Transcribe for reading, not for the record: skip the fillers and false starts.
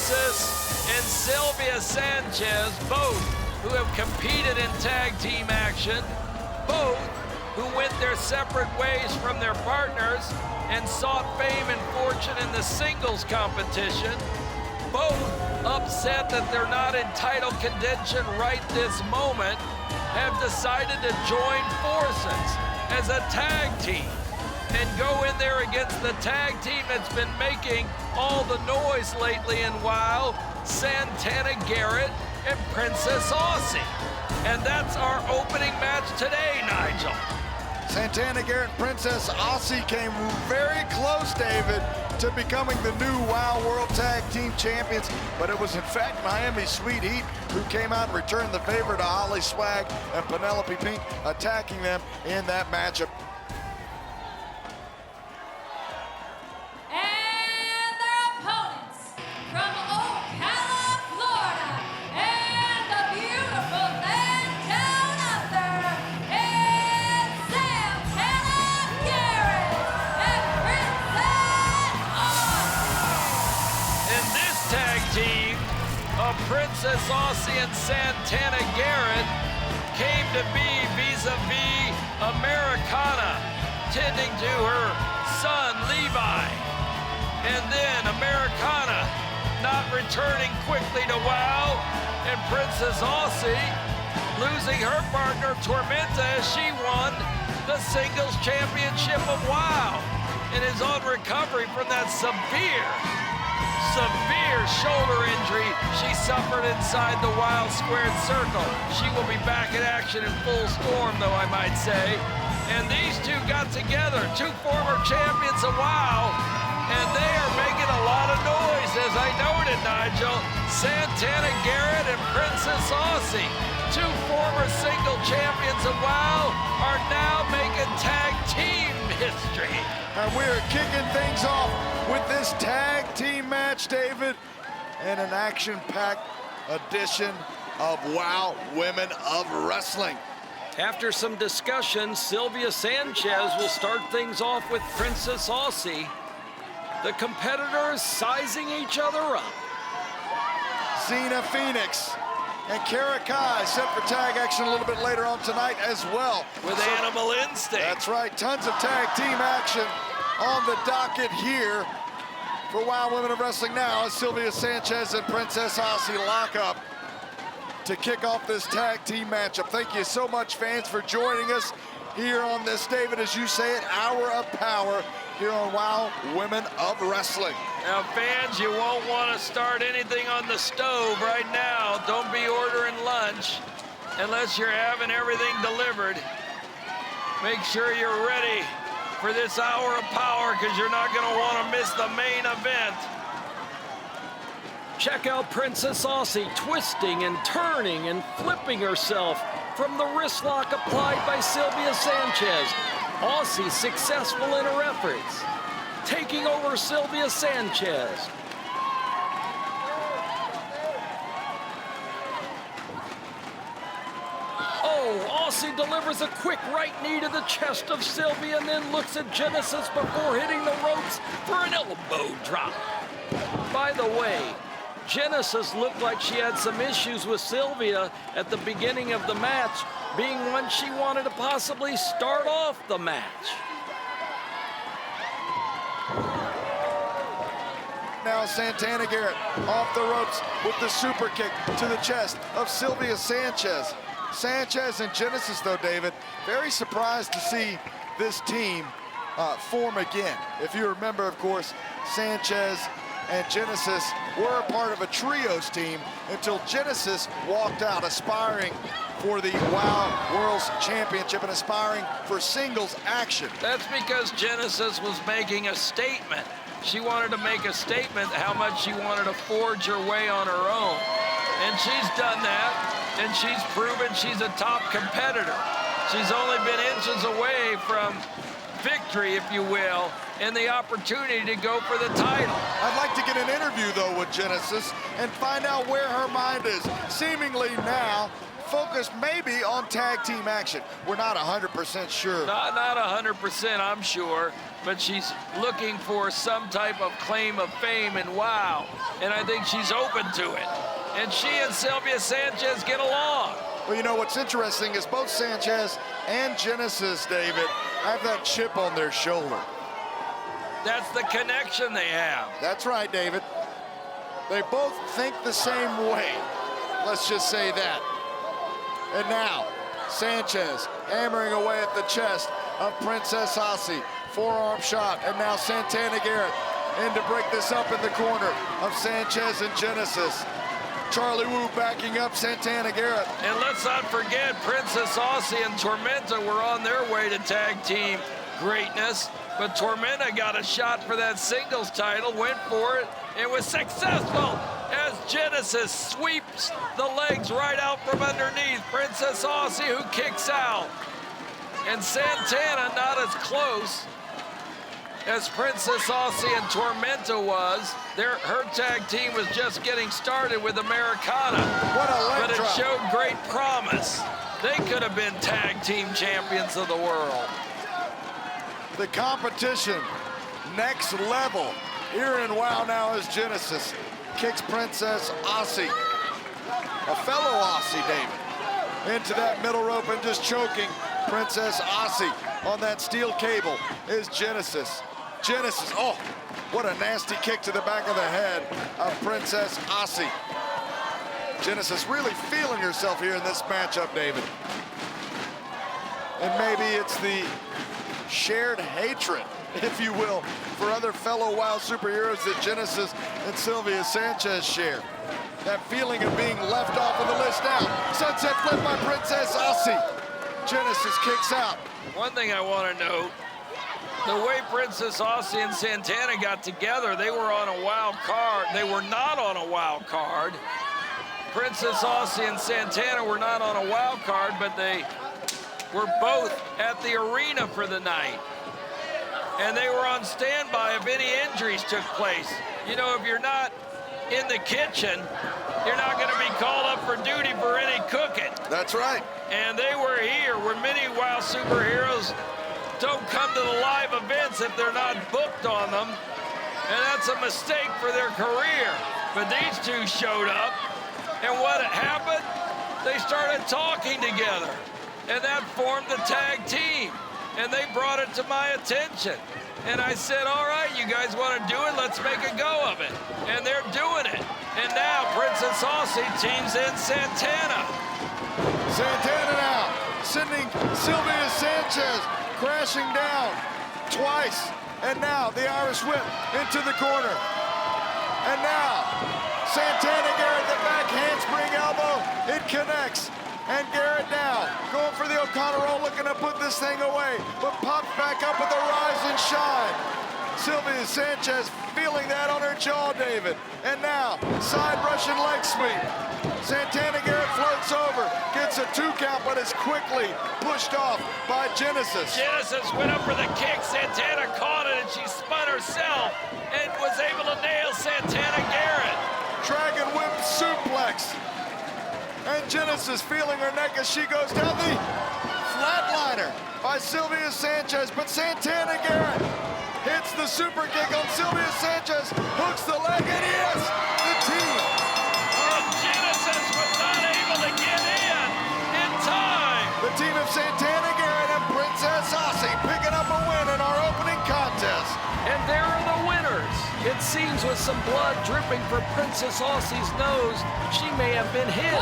Genesis and Sylvia Sanchez, both who have competed in tag team action, both who went their separate ways from their partners and sought fame and fortune in the singles competition, both upset that they're not in title contention right this moment, have decided to join forces as a tag team and go in there against the tag team that's been making all the noise lately in WoW, Santana Garrett and Princess Aussie. And that's our opening match today, Nigel. Santana Garrett and Princess Aussie came very close, David, to becoming the new WoW World Tag Team Champions, but it was in fact Miami Sweet Heat who came out and returned the favor to Holly Swag and Penelope Pink, attacking them in that matchup. Princess Aussie and Santana Garrett came to be vis-a-vis Americana, tending to her son Levi. And then Americana not returning quickly to WoW, and Princess Aussie losing her partner Tormenta as she won the singles championship of WoW and is on recovery from that severe shoulder injury she suffered inside the Wild Squared Circle. She will be back in action in full storm, though, I might say. And these two got together, two former champions of WoW, and they are making a lot of noise, as I noted, Nigel. Santana Garrett and Princess Aussie, two former single champions of WoW, are now making tag team history. And we're kicking things off with this tag team match, David, and an action-packed edition of WoW Women of Wrestling. After some discussion, Sylvia Sanchez will start things off with Princess Aussie. The competitors sizing each other up. Xena Phoenix and Kara Kai set for tag action a little bit later on tonight as well. With Animal Instinct. That's right, tons of tag team action on the docket here for WoW Women of Wrestling now as Sylvia Sanchez and Princess Aussie lock up to kick off this tag team matchup. Thank you so much, fans, for joining us here on this, David, as you say it, Hour of Power here on WoW Women of Wrestling. Now, fans, you won't want to start anything on the stove right now. Don't be ordering lunch unless you're having everything delivered. Make sure you're ready for this Hour of Power, because you're not going to want to miss the main event. Check out Princess Aussie twisting and turning and flipping herself from the wrist lock applied by Sylvia Sanchez. Aussie successful in her efforts, taking over Sylvia Sanchez. Aussie delivers a quick right knee to the chest of Sylvia and then looks at Genesis before hitting the ropes for an elbow drop. By the way, Genesis looked like she had some issues with Sylvia at the beginning of the match, being one she wanted to possibly start off the match. Now Santana Garrett off the ropes with the super kick to the chest of Sylvia Sanchez. Sanchez and Genesis, though, David, very surprised to see this team form again. If you remember, of course, Sanchez and Genesis were a part of a trios team until Genesis walked out aspiring for the WoW World's Championship and aspiring for singles action. That's because Genesis was making a statement. She wanted to make a statement how much she wanted to forge her way on her own. And she's done that. And she's proven she's a top competitor. She's only been inches away from victory, if you will, and the opportunity to go for the title. I'd like to get an interview, though, with Genesis and find out where her mind is. Seemingly now focus maybe on tag team action. We're not 100% sure. Not 100%, I'm sure, but she's looking for some type of claim of fame and wow, and I think she's open to it. And she and Sylvia Sanchez get along. Well, you know what's interesting is both Sanchez and Genesis, David, have that chip on their shoulder. That's the connection they have. That's right, David. They both think the same way. Let's just say that. And now, Sanchez hammering away at the chest of Princess Aussie. Forearm shot, and now Santana Garrett in to break this up in the corner of Sanchez and Genesis. Charlie Wu backing up Santana Garrett. And let's not forget, Princess Aussie and Tormenta were on their way to tag team greatness, but Tormenta got a shot for that singles title, went for it, and was successful as Genesis sweeps the legs right out from underneath Princess Aussie, who kicks out. And Santana not as close as Princess Aussie and Tormenta was. Her tag team was just getting started with Americana. What a leg but it drop. showed great promise. They could have been tag team champions of the world. The competition, next level. Here in WOW now is Genesis. Kicks Princess Aussie, a fellow Aussie, David, into that middle rope and just choking Princess Aussie. On that steel cable is Genesis. Genesis, oh, what a nasty kick to the back of the head of Princess Aussie. Genesis really feeling herself here in this matchup, David. And maybe it's the shared hatred, if you will, for other fellow WOW superheroes that Genesis and Sylvia Sanchez share. That feeling of being left off of the list now. Sunset flip by Princess Aussie. Genesis kicks out. One thing I want to note, the way Princess Aussie and Santana got together, they were on a wild card. They were not on a wild card. Princess Aussie and Santana were not on a wild card, but they were both at the arena for the night. And they were on standby if any injuries took place. You know, if you're not in the kitchen, you're not going to be called up for duty for any cooking. That's right. And they were here, where many WOW superheroes don't come to the live events if they're not booked on them. And that's a mistake for their career. But these two showed up, and what happened? They started talking together, and that formed the tag team. And they brought it to my attention. And I said, all right, you guys want to do it? Let's make a go of it. And they're doing it. And now Princess Aussie teams in Santana. Santana now sending Sylvia Sanchez crashing down twice. And now the Irish whip into the corner. And now Santana Garrett, the back handspring elbow. It connects. And Garrett now going for the O'Connor roll, looking to put this thing away, but pops back up with a rise and shine. Sylvia Sanchez feeling that on her jaw, David. And now, side Russian leg sweep. Santana Garrett floats over, gets a 2 count, but is quickly pushed off by Genesis. Genesis went up for the kick. Santana caught it, and she spun herself and was able to nail Santana Garrett. Dragon whip suplex. And Genesis feeling her neck as she goes down the flatliner by Sylvia Sanchez, but Santana Garrett hits the super kick on Sylvia Sanchez, hooks the leg, and yes, the team. And Genesis was not able to get in time. The team of Santana Garrett and Princess Aussie picking up a win in our opening contest. And there are the winners. It seems with some blood dripping from Princess Aussie's nose, she may have been hit.